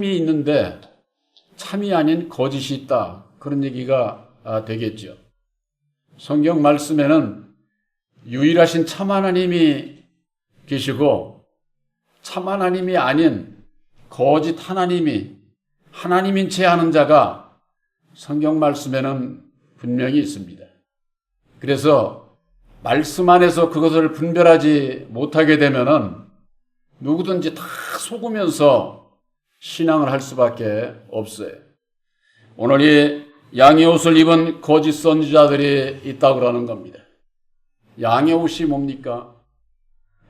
참이 있는데 참이 아닌 거짓이 있다. 그런 얘기가 되겠죠. 성경 말씀에는 유일하신 참 하나님이 계시고 참 하나님이 아닌 거짓 하나님인 채 하는 자가 성경 말씀에는 분명히 있습니다. 그래서 말씀 안에서 그것을 분별하지 못하게 되면은 누구든지 다 속으면서 신앙을 할 수밖에 없어요. 오늘 이 양의 옷을 입은 거짓 선지자들이 있다고 그러는 겁니다. 양의 옷이 뭡니까?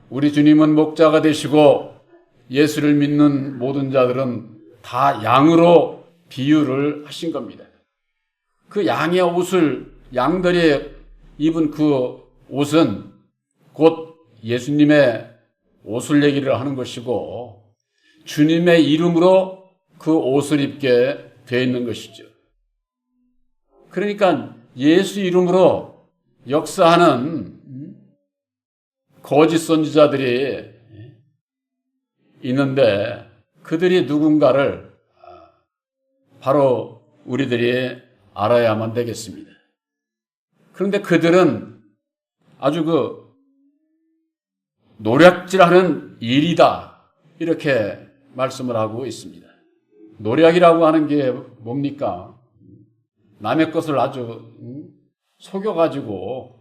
우리 주님은 목자가 되시고 예수를 믿는 모든 자들은 다 양으로 비유를 하신 겁니다. 그 양의 옷을 양들이 입은 그 옷은 곧 예수님의 옷을 얘기를 하는 것이고 주님의 이름으로 그 옷을 입게 되어 있는 것이죠. 그러니까 예수 이름으로 역사하는 거짓 선지자들이 있는데 그들이 누군가를 바로 우리들이 알아야만 되겠습니다. 그런데 그들은 아주 노략질하는 일이다 이렇게 말씀을 하고 있습니다. 노략이라고 하는 게 뭡니까? 남의 것을 아주 속여가지고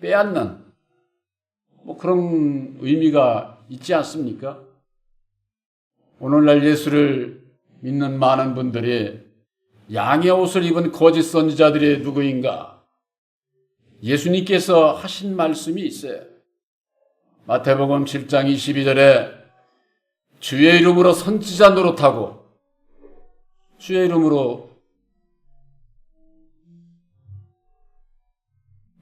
빼앗는 그런 의미가 있지 않습니까? 오늘날 예수를 믿는 많은 분들이 양의 옷을 입은 거짓 선지자들이 누구인가? 예수님께서 하신 말씀이 있어요. 마태복음 7장 22절에 주의 이름으로 선지자 노릇하고 주의 이름으로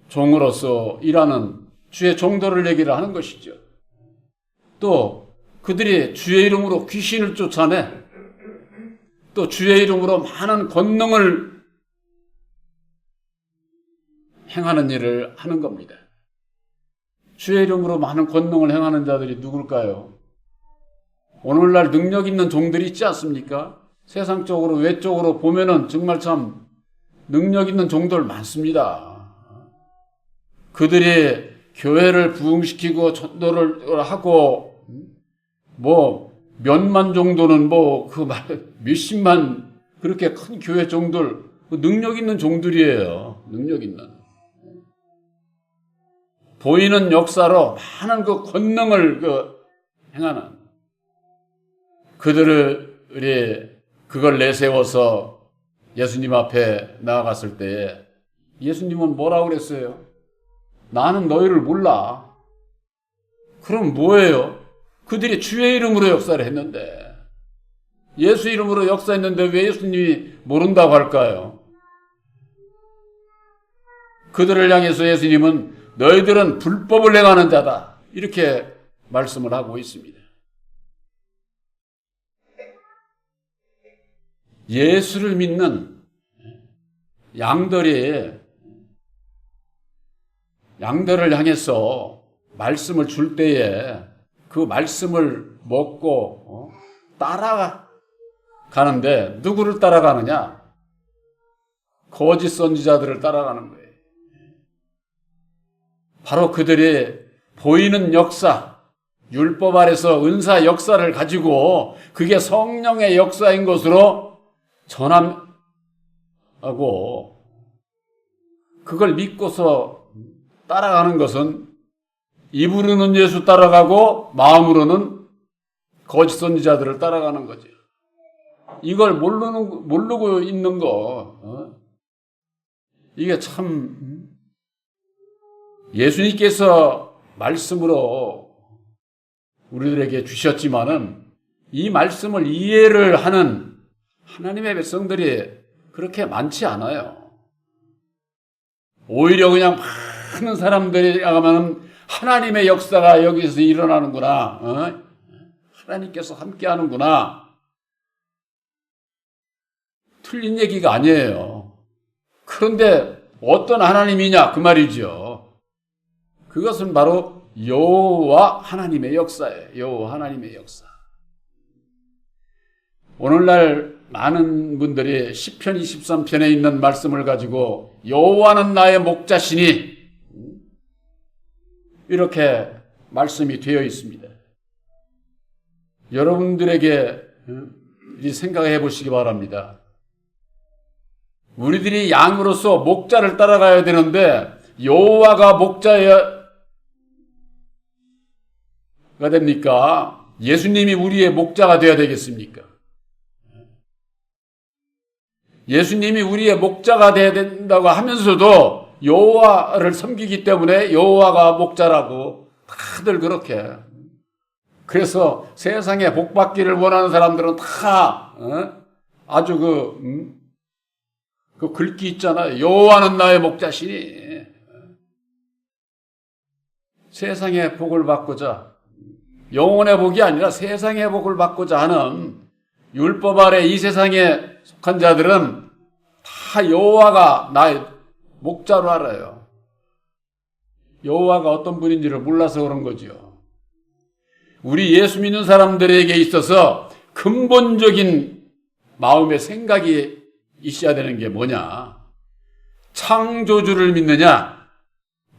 종으로서 일하는 주의 종도를 얘기를 하는 것이죠. 또 그들이 주의 이름으로 귀신을 쫓아내 또 주의 이름으로 많은 권능을 행하는 일을 하는 겁니다. 주의 이름으로 많은 권능을 행하는 자들이 누굴까요? 오늘날 능력 있는 종들이 있지 않습니까? 세상적으로 외적으로 보면은 정말 참 능력 있는 종들 많습니다. 그들이 교회를 부흥시키고 전도를 하고 몇만 정도는 몇십만 그렇게 큰 교회 종들 능력 있는 종들이에요. 능력 있는. 보이는 역사로 많은 그 권능을 행하는 그들이 그걸 내세워서 예수님 앞에 나아갔을 때에 예수님은 뭐라고 그랬어요? 나는 너희를 몰라. 그럼 뭐예요? 그들이 주의 이름으로 역사를 했는데 예수 이름으로 역사했는데 왜 예수님이 모른다고 할까요? 그들을 향해서 예수님은 너희들은 불법을 행하는 자다 이렇게 말씀을 하고 있습니다. 예수를 믿는 양들을 향해서 말씀을 줄 때에 그 말씀을 먹고 따라가는데 누구를 따라가느냐? 거짓 선지자들을 따라가는 거예요. 바로 그들이 보이는 역사, 율법 아래서 은사 역사를 가지고 그게 성령의 역사인 것으로 전함하고 그걸 믿고서 따라가는 것은 입으로는 예수 따라가고 마음으로는 거짓 선지자들을 따라가는 거죠. 이걸 모르고 있는 거 이게 참 예수님께서 말씀으로 우리들에게 주셨지만은 이 말씀을 이해를 하는 하나님의 백성들이 그렇게 많지 않아요. 오히려 그냥 많은 사람들이 가면 하나님의 역사가 여기서 일어나는구나. 하나님께서 함께 하는구나. 틀린 얘기가 아니에요. 그런데 어떤 하나님이냐 그 말이죠. 그것은 바로 여호와 하나님의 역사예요. 여호와 하나님의 역사. 오늘날 많은 분들이 시편 23편에 있는 말씀을 가지고 여호와는 나의 목자시니 이렇게 말씀이 되어 있습니다. 여러분들에게 생각해 보시기 바랍니다. 우리들이 양으로서 목자를 따라가야 되는데 여호와가 목자가 됩니까? 예수님이 우리의 목자가 되어야 되겠습니까? 예수님이 우리의 목자가 되어야 된다고 하면서도 여호와를 섬기기 때문에 여호와가 목자라고 다들 그렇게. 그래서 세상에 복 받기를 원하는 사람들은 다 아주 그 글귀 있잖아요. 여호와는 나의 목자시니. 세상의 복을 받고자, 영혼의 복이 아니라 세상의 복을 받고자 하는 율법 아래 이 세상에 속한 자들은 다 여호와가 나의 목자로 알아요. 여호와가 어떤 분인지를 몰라서 그런 거죠. 우리 예수 믿는 사람들에게 있어서 근본적인 마음의 생각이 있어야 되는 게 뭐냐? 창조주를 믿느냐?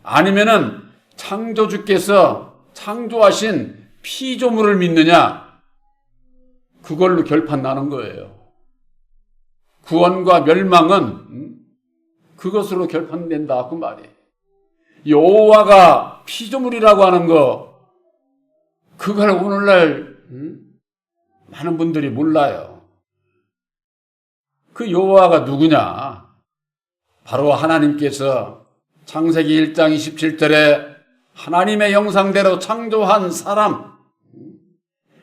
아니면은 창조주께서 창조하신 피조물을 믿느냐? 그걸로 결판 나는 거예요. 구원과 멸망은 그것으로 결판된다 그 말이에요. 여호와가 피조물이라고 하는 거 그걸 오늘날 많은 분들이 몰라요. 그 여호와가 누구냐? 바로 하나님께서 창세기 1장 27절에 하나님의 형상대로 창조한 사람,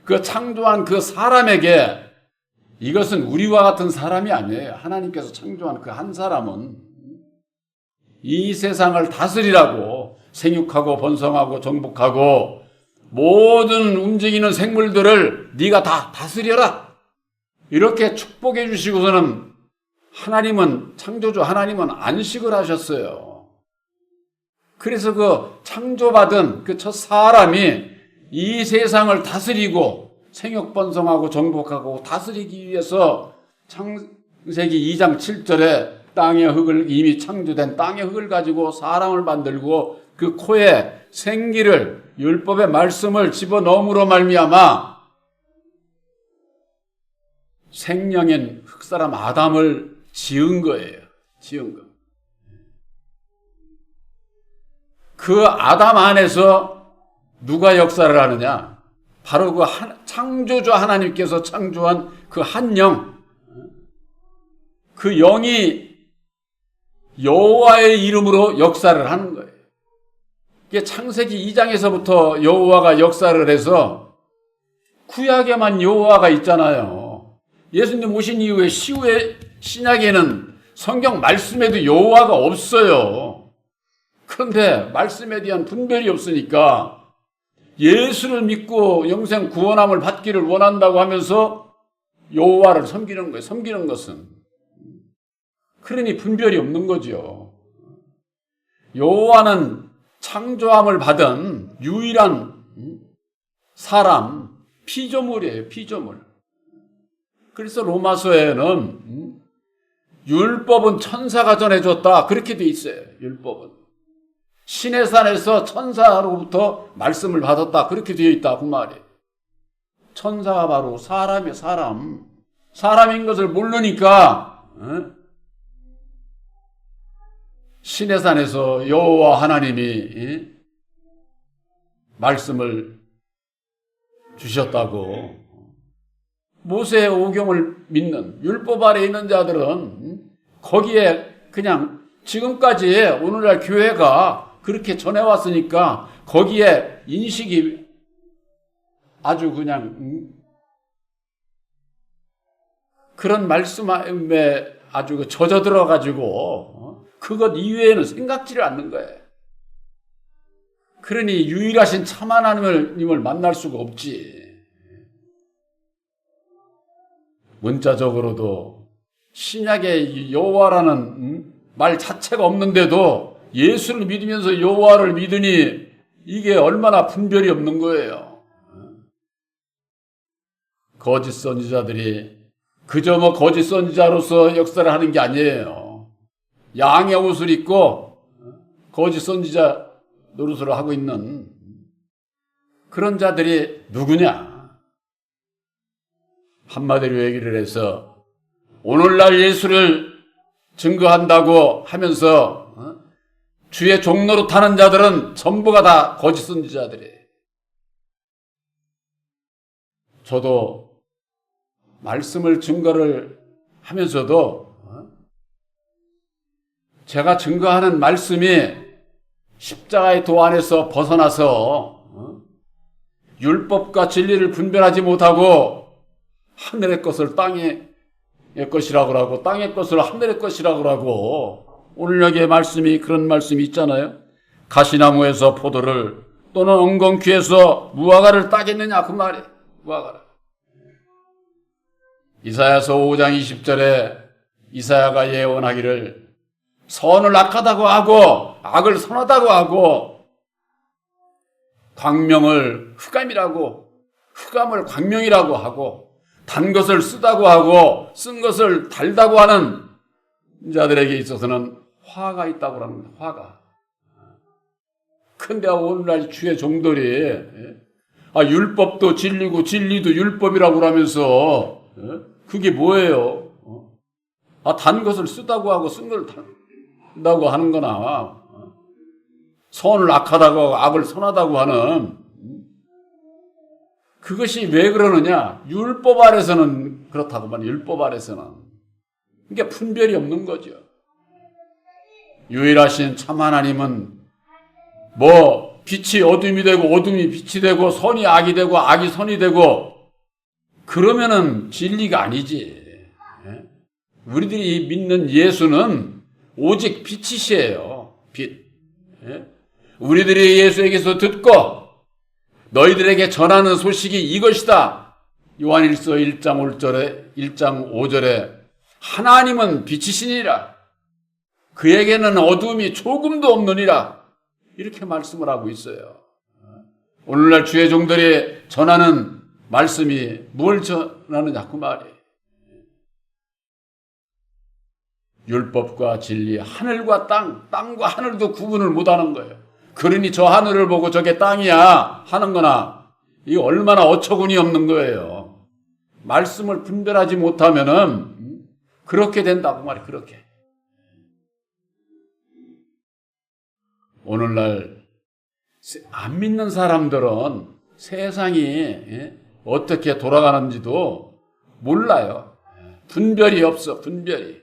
그 창조한 그 사람에게 이것은 우리와 같은 사람이 아니에요. 하나님께서 창조한 그 한 사람은 이 세상을 다스리라고 생육하고 번성하고 정복하고 모든 움직이는 생물들을 네가 다 다스려라. 이렇게 축복해 주시고서는 하나님은 창조주 하나님은 안식을 하셨어요. 그래서 그 창조받은 그 첫 사람이 이 세상을 다스리고 생육번성하고 정복하고 다스리기 위해서 창세기 2장 7절에 땅의 흙을 이미 창조된 땅의 흙을 가지고 사람을 만들고 그 코에 생기를 율법의 말씀을 집어넣음으로 말미암아 생명인 흙사람 아담을 지은 거예요. 지은 거. 그 아담 안에서 누가 역사를 하느냐? 바로 그 창조주 하나님께서 창조한 그 한 영, 그 영이 여호와의 이름으로 역사를 하는 거예요. 이게 창세기 2장에서부터 여호와가 역사를 해서 구약에만 여호와가 있잖아요. 예수님 오신 이후에 시후의 신약에는 성경 말씀에도 여호와가 없어요. 그런데 말씀에 대한 분별이 없으니까 예수를 믿고 영생 구원함을 받기를 원한다고 하면서 여호와를 섬기는 거예요. 섬기는 것은. 그러니 분별이 없는 거죠. 여호와는 창조함을 받은 유일한 사람, 피조물이에요. 피조물. 그래서 로마서에는 율법은 천사가 전해줬다. 그렇게 돼 있어요. 율법은. 신의 산에서 천사로부터 말씀을 받았다. 그렇게 되어 있다. 그 말이에요. 천사가 바로 사람이에요. 사람. 사람인 것을 모르니까 신의 산에서 여호와 하나님이 말씀을 주셨다고. 모세의 오경을 믿는 율법 아래 있는 자들은 거기에 그냥 지금까지 오늘날 교회가 그렇게 전해왔으니까 거기에 인식이 아주 그냥 그런 말씀에 아주 젖어 들어가지고 그것 이외에는 생각지를 않는 거예요. 그러니 유일하신 참 하나님을 만날 수가 없지. 문자적으로도 신약에 여호와라는 말 자체가 없는데도 예수를 믿으면서 여호와를 믿으니 이게 얼마나 분별이 없는 거예요. 거짓 선지자들이 그저 뭐 거짓 선지자로서 역사를 하는 게 아니에요. 양의 옷을 입고 거짓 선지자 노릇을 하고 있는 그런 자들이 누구냐? 한마디로 얘기를 해서 오늘날 예수를 증거한다고 하면서 주의 종로로 타는 자들은 전부가 다 거짓 선지자들이에요. 저도 말씀을 증거를 하면서도 제가 증거하는 말씀이 십자가의 도 안에서 벗어나서 율법과 진리를 분별하지 못하고 하늘의 것을 땅의 것이라고 하고 땅의 것을 하늘의 것이라고 하고 오늘 여기에 말씀이 그런 말씀이 있잖아요. 가시나무에서 포도를 또는 엉겅퀴에서 무화과를 따겠느냐 그 말이에요. 무화과를. 이사야서 5장 20절에 이사야가 예언하기를 선을 악하다고 하고 악을 선하다고 하고 광명을 흑암이라고 흑암을 광명이라고 하고 단 것을 쓰다고 하고 쓴 것을 달다고 하는 자들에게 있어서는 화가 있다고 합니다. 화가. 근데 오늘날 주의 종들이 율법도 진리고 진리도 율법이라고 하면서 그게 뭐예요? 단 것을 쓰다고 하고 쓴 걸 단다고 하는 거나 선을 악하다고 하고 악을 선하다고 하는 그것이 왜 그러느냐? 율법 아래서는 그렇다고만 율법 아래서는 그러니까 분별이 없는 거죠. 유일하신 참 하나님은 뭐 빛이 어둠이 되고 어둠이 빛이 되고 선이 악이 되고 악이 선이 되고 그러면은 진리가 아니지. 우리들이 믿는 예수는 오직 빛이시에요. 빛. 우리들이 예수에게서 듣고 너희들에게 전하는 소식이 이것이다. 요한일서 1장 5절에 하나님은 빛이시니라. 그에게는 어둠이 조금도 없느니라. 이렇게 말씀을 하고 있어요. 오늘날 주의 종들이 전하는 말씀이 뭘 전하느냐 그 말이에요. 율법과 진리, 하늘과 땅과 하늘도 구분을 못하는 거예요. 그러니 저 하늘을 보고 저게 땅이야 하는 거나 이게 얼마나 어처구니 없는 거예요. 말씀을 분별하지 못하면은 그렇게 된다고 말이에요. 그렇게. 오늘날 안 믿는 사람들은 세상이 어떻게 돌아가는지도 몰라요. 분별이 없어. 분별이.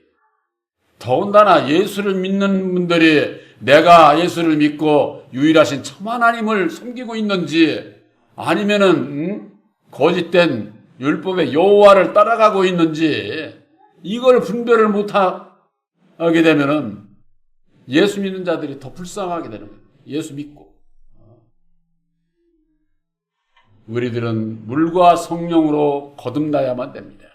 더군다나 예수를 믿는 분들이 내가 예수를 믿고 유일하신 참 하나님을 섬기고 있는지 아니면은 거짓된 율법의 여호와를 따라가고 있는지 이걸 분별을 못하게 되면은 예수 믿는 자들이 더 불쌍하게 되는 거예요. 예수 믿고. 우리들은 물과 성령으로 거듭나야만 됩니다.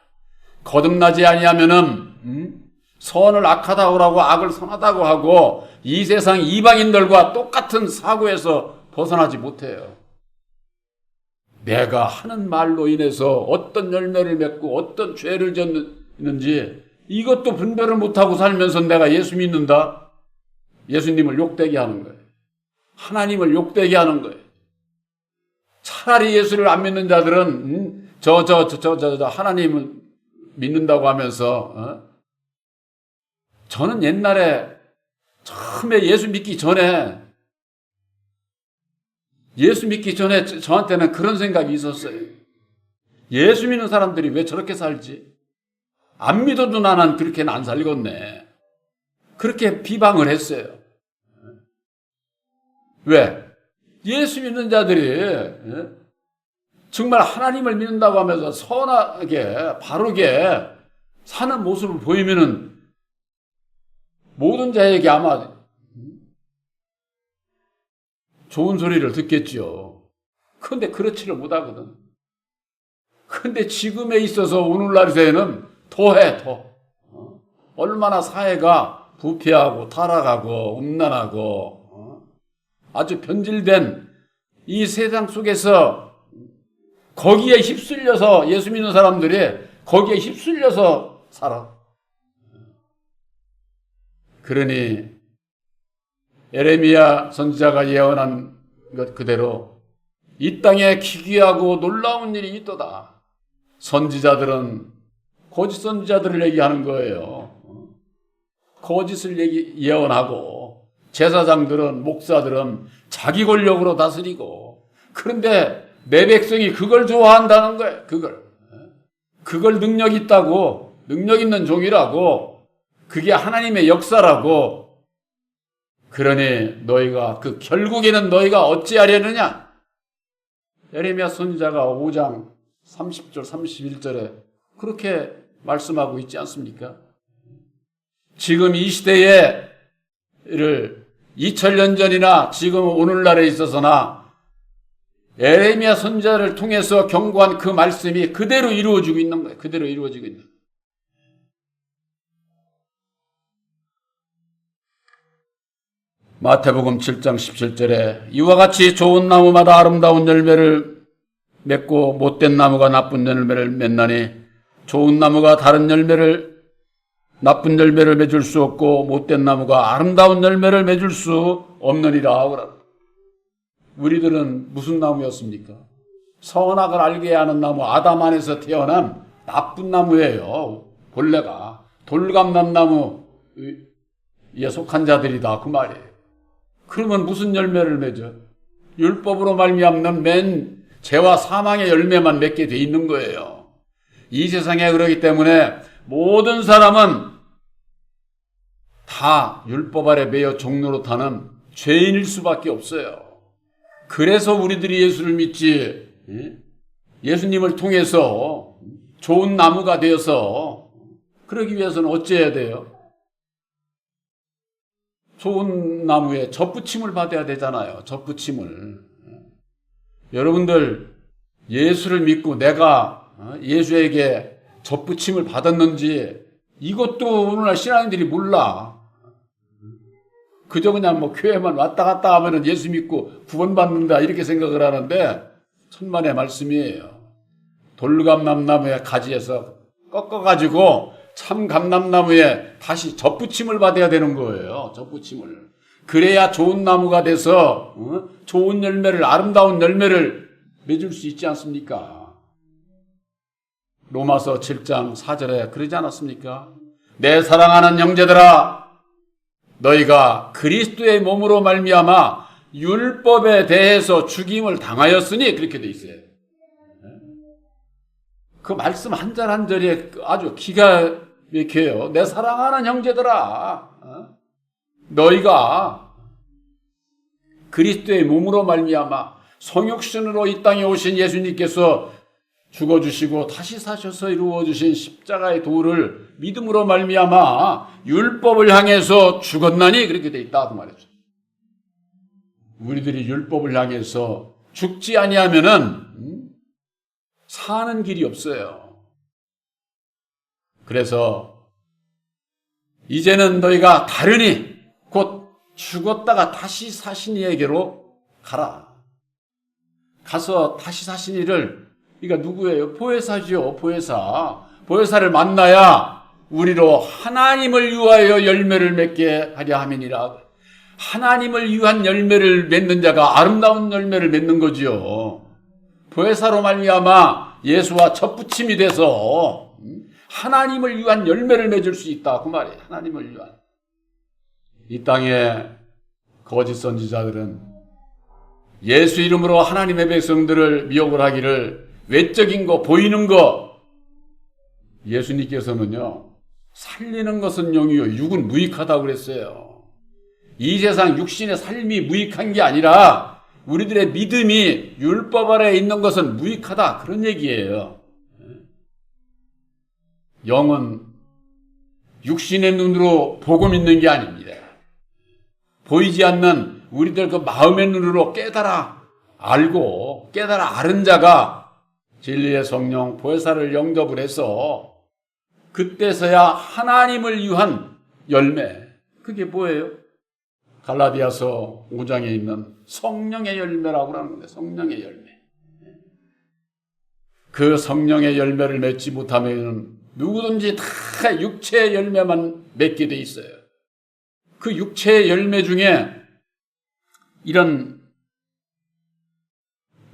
거듭나지 아니하면은 선을 악하다고 하고 악을 선하다고 하고 이 세상 이방인들과 똑같은 사고에서 벗어나지 못해요. 내가 하는 말로 인해서 어떤 열매를 맺고 어떤 죄를 졌는지 이것도 분별을 못하고 살면서 내가 예수 믿는다? 예수님을 욕되게 하는 거예요. 하나님을 욕되게 하는 거예요. 차라리 예수를 안 믿는 자들은 하나님을 믿는다고 하면서 저는 옛날에 처음에 예수 믿기 전에 저한테는 그런 생각이 있었어요. 예수 믿는 사람들이 왜 저렇게 살지? 안 믿어도 나는 그렇게는 안 살겠네. 그렇게 비방을 했어요. 왜? 예수 믿는 자들이 정말 하나님을 믿는다고 하면서 선하게 바르게 사는 모습을 보이면은 모든 자에게 아마 좋은 소리를 듣겠죠. 그런데 그렇지를 못하거든. 그런데 지금에 있어서 오늘날에는 더해. 얼마나 사회가 부패하고 타락하고 음란하고 아주 변질된 이 세상 속에서 거기에 휩쓸려서 예수 믿는 사람들이 거기에 휩쓸려서 살아. 그러니 에레미야 선지자가 예언한 것 그대로 이 땅에 기괴하고 놀라운 일이 있도다. 선지자들은 거짓 선지자들을 얘기하는 거예요. 거짓을 예언하고 제사장들은, 목사들은 자기 권력으로 다스리고, 그런데 내 백성이 그걸 좋아한다는 거예요. 그걸 능력 있다고, 능력 있는 종이라고, 그게 하나님의 역사라고. 그러니 너희가 결국에는 너희가 어찌하려느냐? 에레미야 선지자가 5장 30절 31절에 그렇게 말씀하고 있지 않습니까? 지금 이 시대를 2000년 전이나 지금 오늘날에 있어서나 에레미야 선지자를 통해서 경고한 그 말씀이 그대로 이루어지고 있는 거예요. 그대로 이루어지고 있는 거예요. 마태복음 7장 17절에 이와 같이 좋은 나무마다 아름다운 열매를 맺고 못된 나무가 나쁜 열매를 맺나니 좋은 나무가 나쁜 열매를 맺을 수 없고 못된 나무가 아름다운 열매를 맺을 수 없느니라. 우리들은 무슨 나무였습니까? 선악을 알게 하는 나무, 아담 안에서 태어난 나쁜 나무예요. 본래가 돌감람나무에 속한 자들이다 그 말이에요. 그러면 무슨 열매를 맺어? 율법으로 말미암는 맨 죄와 사망의 열매만 맺게 돼 있는 거예요. 이 세상에 그러기 때문에 모든 사람은 다 율법 아래 매여 종로로 타는 죄인일 수밖에 없어요. 그래서 우리들이 예수를 믿지, 예수님을 통해서 좋은 나무가 되어서 그러기 위해서는 어찌해야 돼요? 좋은 나무에 접붙임을 받아야 되잖아요. 접붙임을. 여러분들 예수를 믿고 내가 예수에게 접붙임을 받았는지 이것도 오늘날 신앙인들이 몰라. 그저 그냥 교회만 왔다 갔다 하면은 예수 믿고 구원받는다 이렇게 생각을 하는데 천만의 말씀이에요. 돌감람나무의 가지에서 꺾어가지고 참 감람나무에 다시 접붙임을 받아야 되는 거예요. 접붙임을. 그래야 좋은 나무가 돼서 좋은 열매를, 아름다운 열매를 맺을 수 있지 않습니까? 로마서 7장 4절에 그러지 않았습니까? 내 사랑하는 형제들아, 너희가 그리스도의 몸으로 말미암아 율법에 대해서 죽임을 당하였으니, 그렇게 돼 있어요. 그 말씀 한 절 한 절이 아주 기가 막혀요. 내 사랑하는 형제들아, 너희가 그리스도의 몸으로 말미암아 성육신으로 이 땅에 오신 예수님께서 죽어주시고 다시 사셔서 이루어주신 십자가의 도를 믿음으로 말미암아 율법을 향해서 죽었나니, 그렇게 돼 있다 그 말이죠. 우리들이 율법을 향해서 죽지 아니하면은 사는 길이 없어요. 그래서 이제는 너희가 다르니 곧 죽었다가 다시 사신 이에게로 가라. 가서 다시 사신 이를, 그러니까 누구예요? 보혜사죠. 보혜사를 만나야 우리로 하나님을 위하여 열매를 맺게 하려 함이니라. 하나님을 위한 열매를 맺는 자가 아름다운 열매를 맺는 거지요. 보혜사로 말미암아 예수와 접붙임이 돼서 하나님을 위한 열매를 맺을 수 있다 그 말이에요. 하나님을 위한. 이 땅에 거짓 선지자들은 예수 이름으로 하나님의 백성들을 미혹을 하기를, 외적인 거, 보이는 거, 예수님께서는요, 살리는 것은 영이요 육은 무익하다고 그랬어요. 이 세상 육신의 삶이 무익한 게 아니라 우리들의 믿음이 율법 아래에 있는 것은 무익하다, 그런 얘기예요. 영은 육신의 눈으로 보고 믿는 게 아닙니다. 보이지 않는 우리들 그 마음의 눈으로 깨달아 알고 깨달아 아는 자가 진리의 성령 보혜사를 영접을 해서 그때서야 하나님을 위한 열매, 그게 뭐예요? 갈라디아서 5장에 있는 성령의 열매라고 하는 건데, 성령의 열매. 그 성령의 열매를 맺지 못하면 누구든지 다 육체의 열매만 맺게 돼 있어요. 그 육체의 열매 중에 이런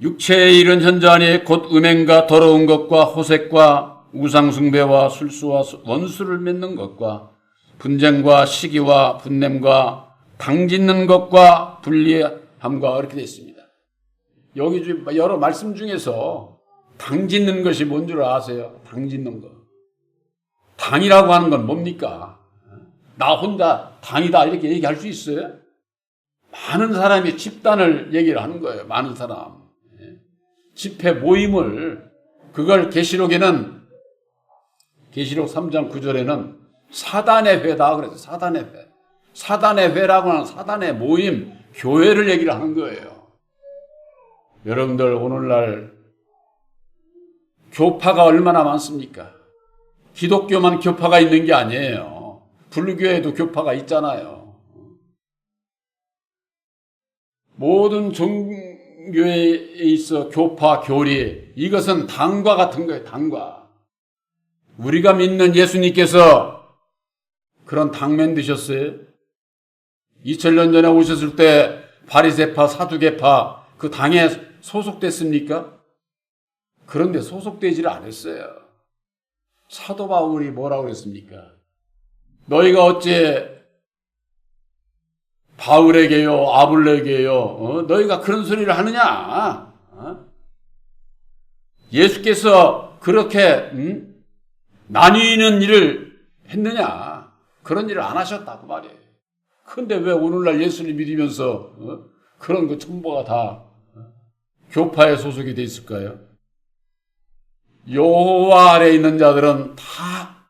육체의 이런 현저하니 곧 음행과 더러운 것과 호색과 우상숭배와 술수와 원수를 맺는 것과 분쟁과 시기와 분냄과 당짓는 것과 불리함과 이렇게 되어 있습니다. 여기 여러 말씀 중에서 당짓는 것이 뭔 줄 아세요? 당짓는 것. 당이라고 하는 건 뭡니까? 나 혼자 당이다 이렇게 얘기할 수 있어요? 많은 사람이 집단을 얘기를 하는 거예요. 많은 사람. 집회 모임을 그걸 계시록에는 계시록 3장 9절에는 사단의 회다 그래서 사단의 회. 사단의 회라고 하는 사단의 모임, 교회를 얘기를 하는 거예요. 여러분들 오늘날 교파가 얼마나 많습니까? 기독교만 교파가 있는 게 아니에요. 불교에도 교파가 있잖아요. 모든 종교에 있어 교파, 교리, 이것은 당과 같은 거예요. 당과. 우리가 믿는 예수님께서 그런 당면 드셨어요? 2000년 전에 오셨을 때 바리새파, 사두개파 그 당에 소속됐습니까? 그런데 소속되지를 않았어요. 사도 바울이 뭐라고 그랬습니까? 너희가 어째 바울에게요, 아볼레에게요, 너희가 그런 소리를 하느냐? 예수께서 그렇게 나뉘는 일을 했느냐? 그런 일을 안 하셨다고 말이에요. 근데 왜 오늘날 예수를 믿으면서 그런 거 전부가 다 교파에 소속이 돼 있을까요? 여호와 아래에 있는 자들은 다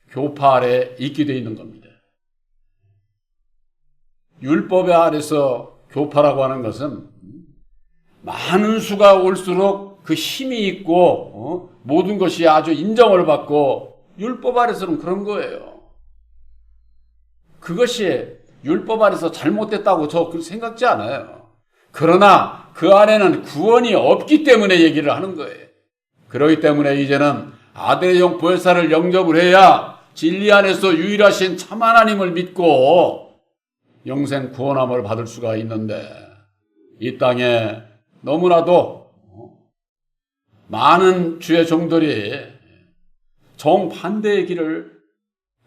교파 아래에 있게 돼 있는 겁니다. 율법의 아래서 교파라고 하는 것은 많은 수가 올수록 그 힘이 있고 모든 것이 아주 인정을 받고 율법 아래서는 그런 거예요. 그것이 율법 아래서 잘못됐다고 저 생각지 않아요. 그러나 그 안에는 구원이 없기 때문에 얘기를 하는 거예요. 그렇기 때문에 이제는 아들의 영 보혜사를 영접을 해야 진리 안에서 유일하신 참 하나님을 믿고 영생 구원함을 받을 수가 있는데 이 땅에 너무나도 많은 주의 종들이 정반대의 길을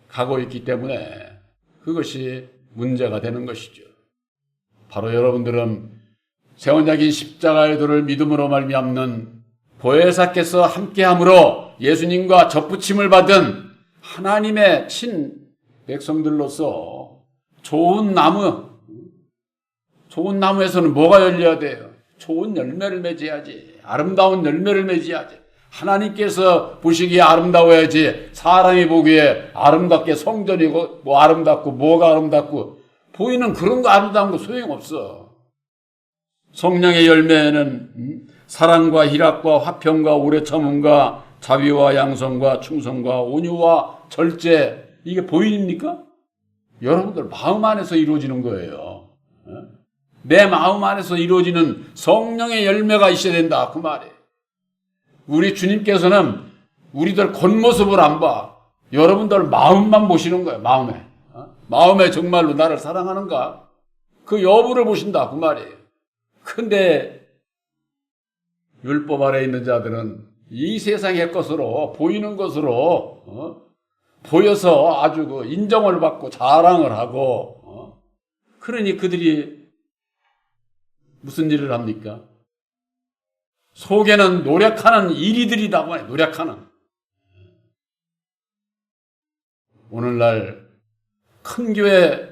가고 있기 때문에 그것이 문제가 되는 것이죠. 바로 여러분들은 세원자긴 십자가의 도를 믿음으로 말미암는 보혜사께서 함께함으로 예수님과 접붙임을 받은 하나님의 친 백성들로서 좋은 나무에서는 뭐가 열려야 돼요? 좋은 열매를 맺어야지. 아름다운 열매를 맺어야지. 하나님께서 보시기에 아름다워야지. 사람이 보기에 아름답게 성전이고 뭐 아름답고 뭐가 아름답고 보이는 그런 거 아름다운 거 소용없어. 성령의 열매는 사랑과 희락과 화평과 오래 참음과 자비와 양성과 충성과 온유와 절제 이게 보입니까? 여러분들 마음 안에서 이루어지는 거예요. 내 마음 안에서 이루어지는 성령의 열매가 있어야 된다 그 말이에요. 우리 주님께서는 우리들 겉모습을 안 봐. 여러분들 마음만 보시는 거예요. 마음에 정말로 나를 사랑하는가? 그 여부를 보신다 그 말이에요. 근데 율법 아래에 있는 자들은 이 세상의 것으로 보이는 것으로 보여서 아주 그 인정을 받고 자랑을 하고 그러니 그들이 무슨 일을 합니까? 속에는 노력하는 이리들이라고 해요. 노력하는. 오늘날 큰 교회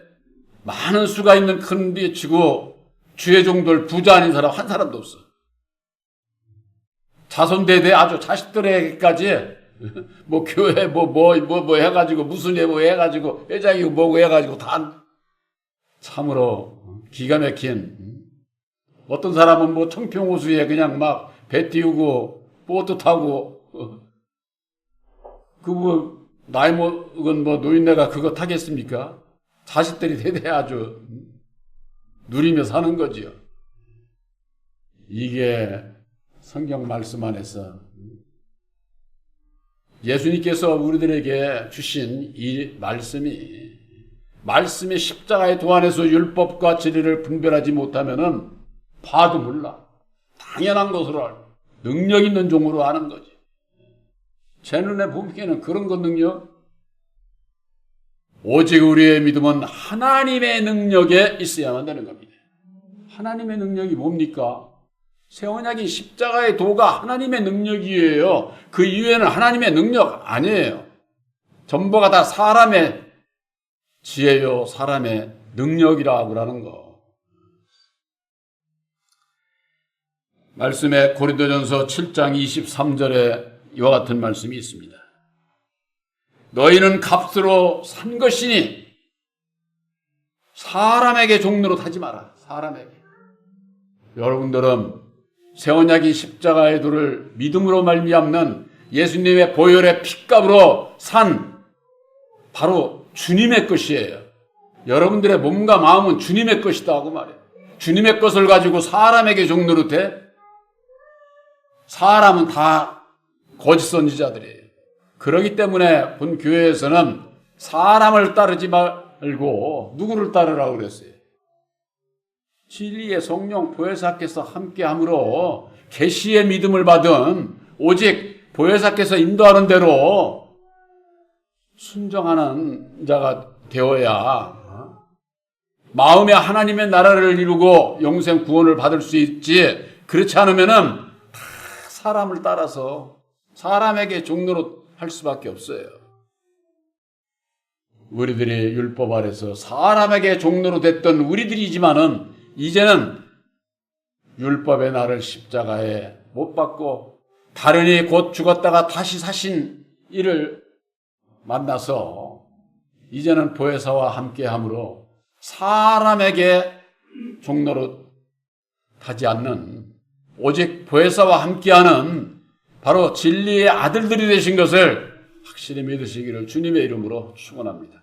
많은 수가 있는 큰 데에 치고 주의 종들 부자 아닌 사람 한 사람도 없어. 자손대대 아주 자식들에게까지 뭐 교회 뭐 해가지고 무슨 뭐 해가지고 회장이고 뭐고 해가지고 다 참으로 기가 막힌. 어떤 사람은 뭐 청평호수에 그냥 막 배 띄우고 보트 타고 그 뭐 나이 먹은 뭐 노인네가 그거 타겠습니까? 자식들이 대대 아주 누리며 사는 거지요. 이게 성경 말씀 안에서 예수님께서 우리들에게 주신 이 말씀이 십자가의 도 안에서 율법과 진리를 분별하지 못하면은 봐도 몰라. 당연한 것으로 알고 능력 있는 종으로 아는 거지. 제 눈에 보기에는 그런 것 능력, 오직 우리의 믿음은 하나님의 능력에 있어야만 되는 겁니다. 하나님의 능력이 뭡니까? 새 언약인 십자가의 도가 하나님의 능력이에요. 그 이외에는 하나님의 능력 아니에요. 전부가 다 사람의 지혜요, 사람의 능력이라고 하는 거. 말씀에 고린도전서 7장 23절에 이와 같은 말씀이 있습니다. 너희는 값으로 산 것이니 사람에게 종로로 타지 마라. 사람에게. 여러분들은 새 언약인 십자가의 도를 믿음으로 말미암는 예수님의 보혈의 핏값으로 산 바로 주님의 것이에요. 여러분들의 몸과 마음은 주님의 것이다 하고 말해요. 주님의 것을 가지고 사람에게 종로로 돼? 사람은 다 거짓 선지자들이에요. 그렇기 때문에 본 교회에서는 사람을 따르지 말고 누구를 따르라고 그랬어요? 진리의 성령 보혜사께서 함께함으로 계시의 믿음을 받은 오직 보혜사께서 인도하는 대로 순종하는 자가 되어야 마음에 하나님의 나라를 이루고 영생 구원을 받을 수 있지. 그렇지 않으면은 다 사람을 따라서 사람에게 종로로 할 수밖에 없어요. 우리들이 율법 아래서 사람에게 종로로 됐던 우리들이지만은 이제는 율법의 나를 십자가에 못 박고 다른 이 곧 죽었다가 다시 사신 이를 만나서 이제는 보혜사와 함께함으로 사람에게 종로로 타지 않는 오직 보혜사와 함께하는 바로 진리의 아들들이 되신 것을 확실히 믿으시기를 주님의 이름으로 축원합니다.